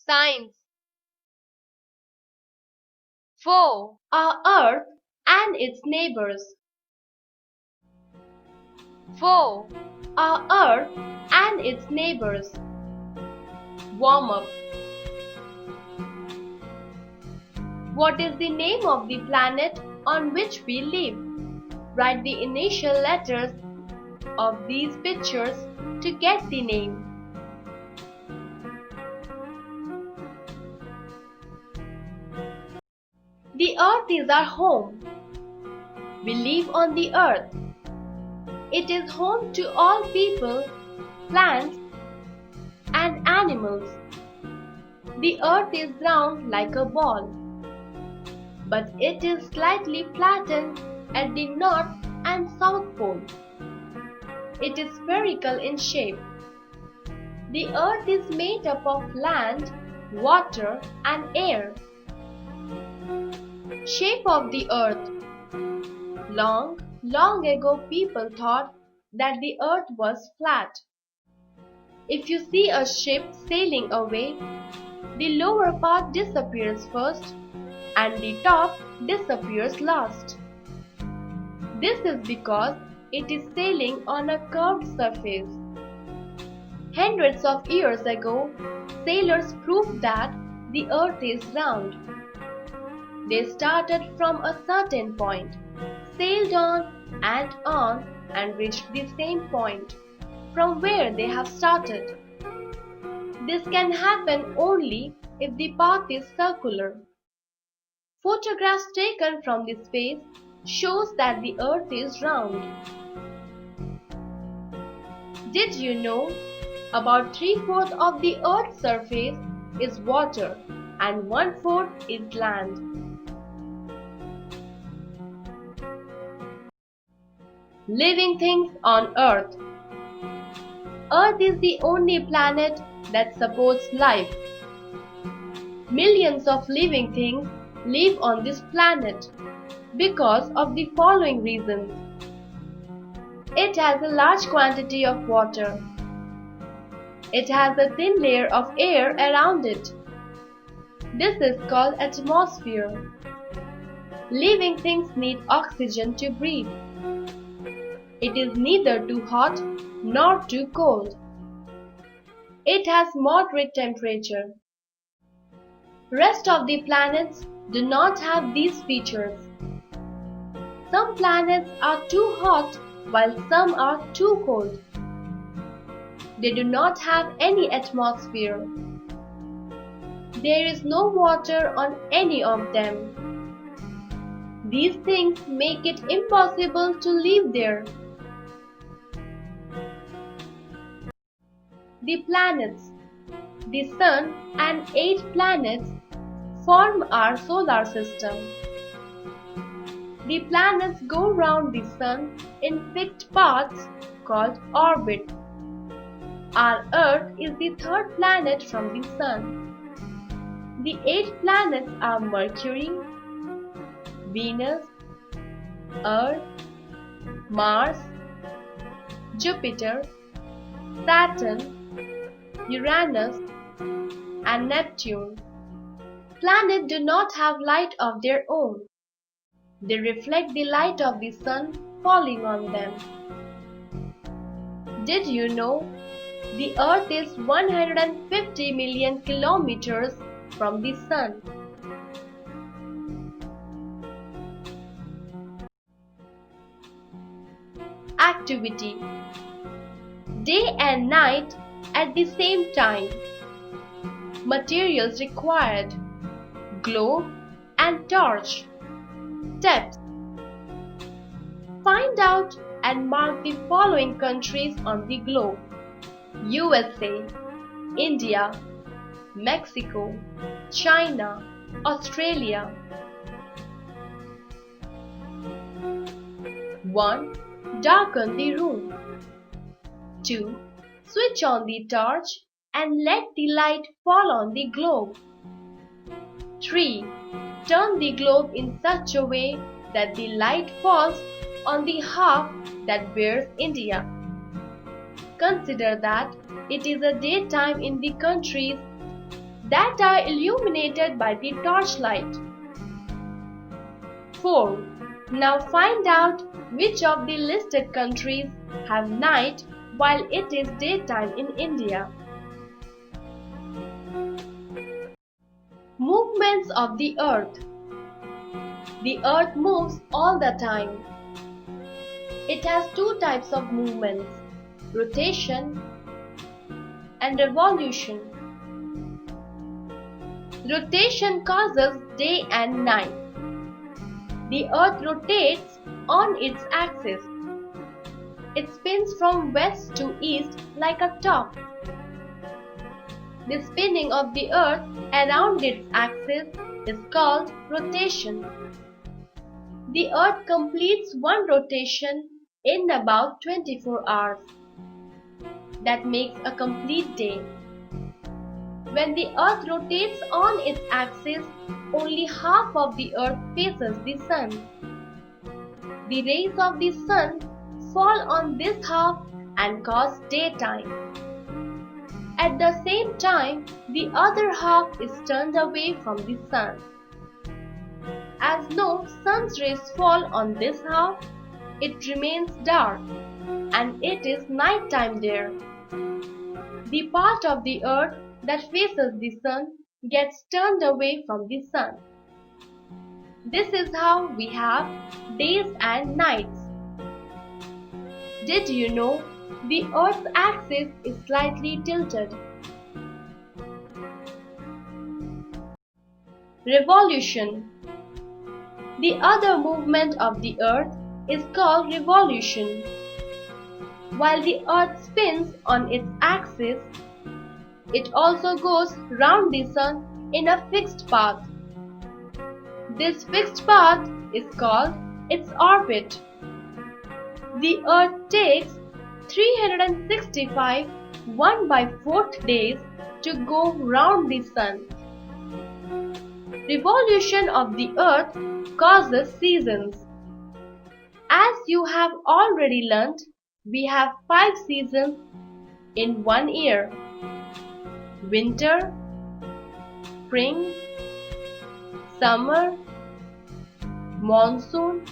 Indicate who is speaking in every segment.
Speaker 1: Science. 4. Our Earth and its neighbors. 4. Our Earth and its neighbors. Warm up. What is the name of the planet on which we live? Write the initial letters of these pictures to get the name. The Earth is our home. We live on the Earth. It is home to all people, plants, and animals. The Earth is round like a ball, but it is slightly flattened at the north and south pole. It is spherical in shape. The Earth is made up of land, water, and air. Shape of the Earth. Long ago people thought that the Earth was flat. If you see a ship sailing away, the lower part disappears first and the top disappears last. This is because it is sailing on a curved surface. Hundreds of years ago, sailors proved that the Earth is round. They started from a certain point, sailed on and reached the same point from where they have started. This can happen only if the path is circular. Photographs taken from the space shows that the Earth is round. Did you know about 3/4 of the Earth's surface is water and 1/4 is land? Living things on Earth. Earth is the only planet that supports life. Millions of living things live on this planet because of the following reasons. It has a large quantity of water. It has a thin layer of air around it. This is called atmosphere. Living things need oxygen to breathe. It is neither too hot nor too cold. It has moderate temperature. Rest of the planets do not have these features. Some planets are too hot while some are too cold. They do not have any atmosphere. There is no water on any of them. These things make it impossible to live there. The planets, the Sun and 8 planets form our solar system. The planets go round the Sun in fixed paths called orbit. Our Earth is the 3rd planet from the Sun. The 8 planets are Mercury, Venus, Earth, Mars, Jupiter, Saturn, Uranus, and Neptune. Planets do not have light of their own. They reflect the light of the Sun falling on them. Did you know the Earth is 150 million kilometers from the Sun? Activity. Day and night at the same time. Materials required: globe and torch. Steps. Find out and mark the following countries on the globe: USA, India, Mexico, China, Australia. 1. Darken the room. 2. Switch on the torch and let the light fall on the globe. 3. Turn the globe in such a way that the light falls on the half that bears India. Consider that it is a daytime in the countries that are illuminated by the torchlight. 4. Now find out which of the listed countries have night while it is daytime in India. Movements of the Earth. The Earth moves all the time. It has two types of movements, rotation and revolution. Rotation causes day and night. The Earth rotates on its axis. It spins from west to east like a top. The spinning of the Earth around its axis is called rotation. The Earth completes one rotation in about 24 hours. That makes a complete day. When the Earth rotates on its axis, only half of the Earth faces the Sun. The rays of the Sun fall on this half and cause daytime. At the same time, the other half is turned away from the Sun. As no Sun's rays fall on this half, it remains dark, and it is nighttime there. The part of the Earth that faces the Sun gets turned away from the Sun. This is how we have days and nights. Did you know the Earth's axis is slightly tilted? Revolution. The other movement of the Earth is called revolution. While the Earth spins on its axis, it also goes round the Sun in a fixed path. This fixed path is called its orbit. The Earth takes 365 1/4 days to go round the Sun. Revolution of the Earth causes seasons. As you have already learnt, we have 5 seasons in one year: winter, spring, summer, monsoon,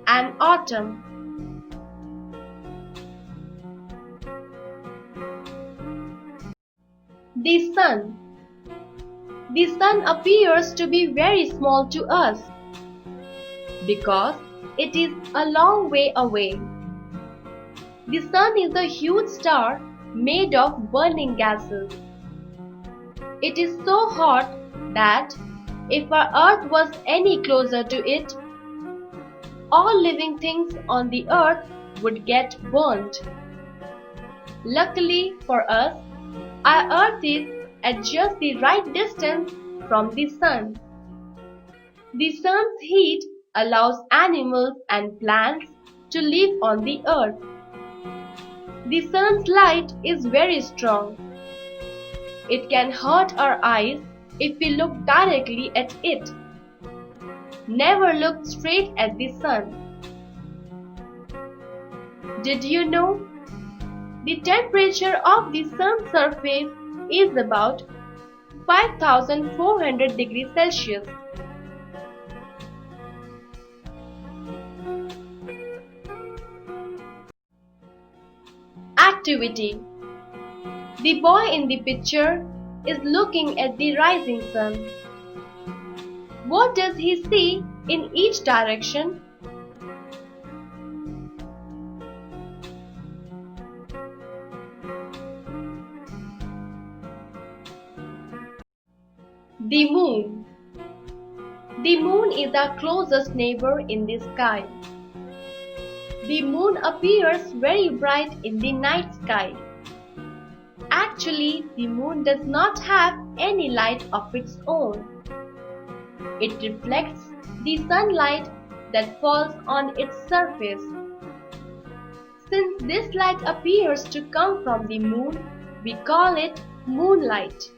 Speaker 1: and autumn. The Sun. The Sun appears to be very small to us because it is a long way away. The Sun is a huge star made of burning gases. It is so hot that if our Earth was any closer to it, all living things on the Earth would get burnt. Luckily for us, our Earth is at just the right distance from the Sun. The Sun's heat allows animals and plants to live on the Earth. The Sun's light is very strong. It can hurt our eyes if we look directly at it. Never look straight at the Sun. Did you know? The temperature of the Sun's surface is about 5400 degrees Celsius. Activity. The boy in the picture is looking at the rising sun. What does he see in each direction? The moon. The moon is our closest neighbor in the sky. The moon appears very bright in the night sky. Actually, the moon does not have any light of its own. It reflects the sunlight that falls on its surface. Since this light appears to come from the moon, we call it moonlight.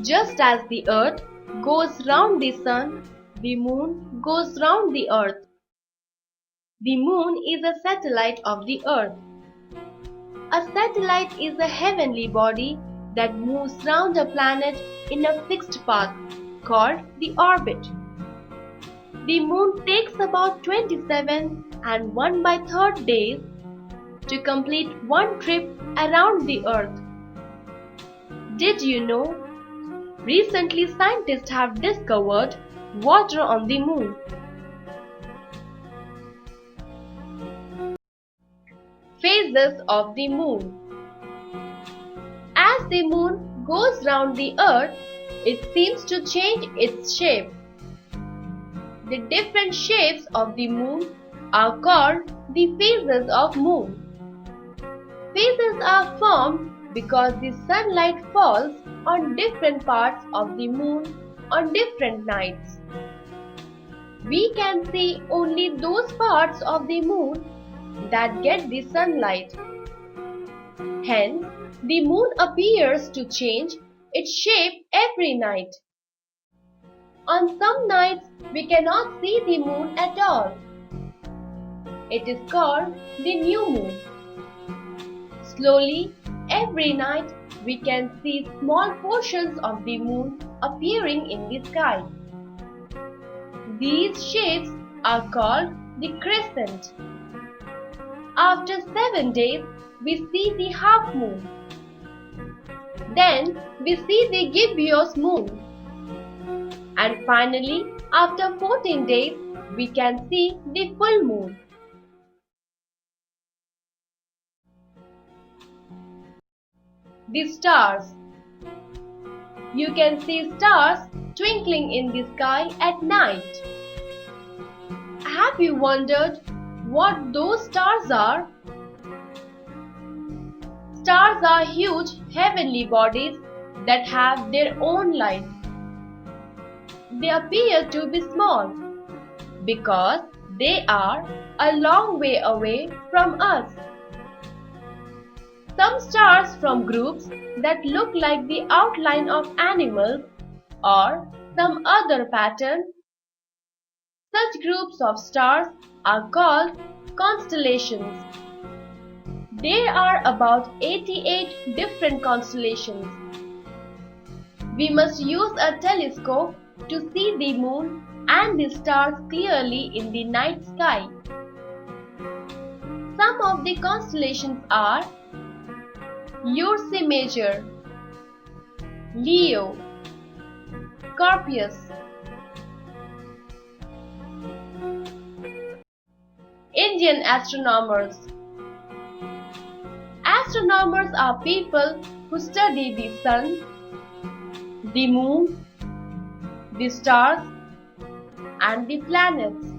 Speaker 1: Just as the earth goes round the sun, the moon goes round the earth. The moon is a satellite of the earth. A satellite is a heavenly body that moves round a planet in a fixed path called the orbit. The moon takes about 27 and 1/3 days to complete one trip around the Earth. Did you know? Recently scientists have discovered water on the moon. Phases of the moon. As the moon goes round the Earth, it seems to change its shape. The different shapes of the moon are called the phases of moon. Phases are formed because the sunlight falls on different parts of the moon on different nights. We can see only those parts of the moon that get the sunlight. Hence, the moon appears to change its shape every night. On some nights, we cannot see the moon at all. It is called the new moon. Slowly, every night, we can see small portions of the moon appearing in the sky. These shapes are called the crescent. After 7 days, we see the half moon. Then we see the gibbous moon. And finally, after 14 days, we can see the full moon. The stars. You can see stars twinkling in the sky at night. Have you wondered what those stars are? Stars are huge heavenly bodies that have their own light. They appear to be small because they are a long way away from us. Some stars form groups that look like the outline of animals or some other pattern. Such groups of stars are called constellations. There are about 88 different constellations. We must use a telescope to see the moon and the stars clearly in the night sky. Some of the constellations are Ursa Major, Leo, Scorpius. Indian astronomers. Astronomers are people who study the sun, the moon, the stars, and the planets.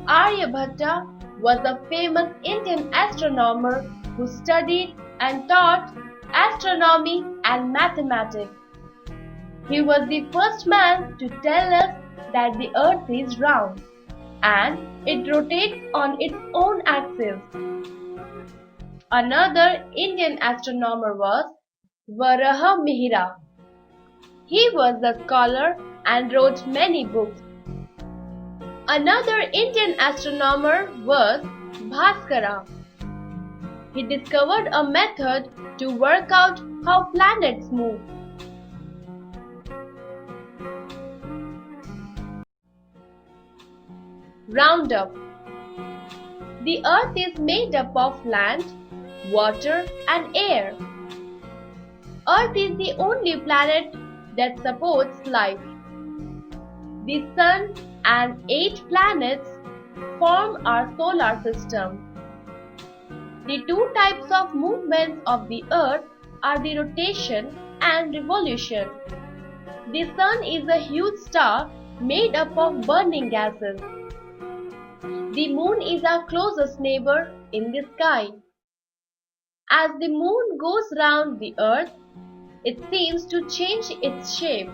Speaker 1: Aryabhatta was a famous Indian astronomer who studied and taught astronomy and mathematics. He was the first man to tell us that the earth is round and it rotates on its own axis. Another Indian astronomer was Varaha Mihira. He was a scholar and wrote many books. Another Indian astronomer was Bhaskara. He discovered a method to work out how planets move. Roundup. The earth is made up of land, water and air. Earth is the only planet that supports life. The sun and 8 planets form our solar system. The two types of movements of the earth are the rotation and revolution. The sun is a huge star made up of burning gases. The moon is our closest neighbor in the sky. As the moon goes round the earth, it seems to change its shape.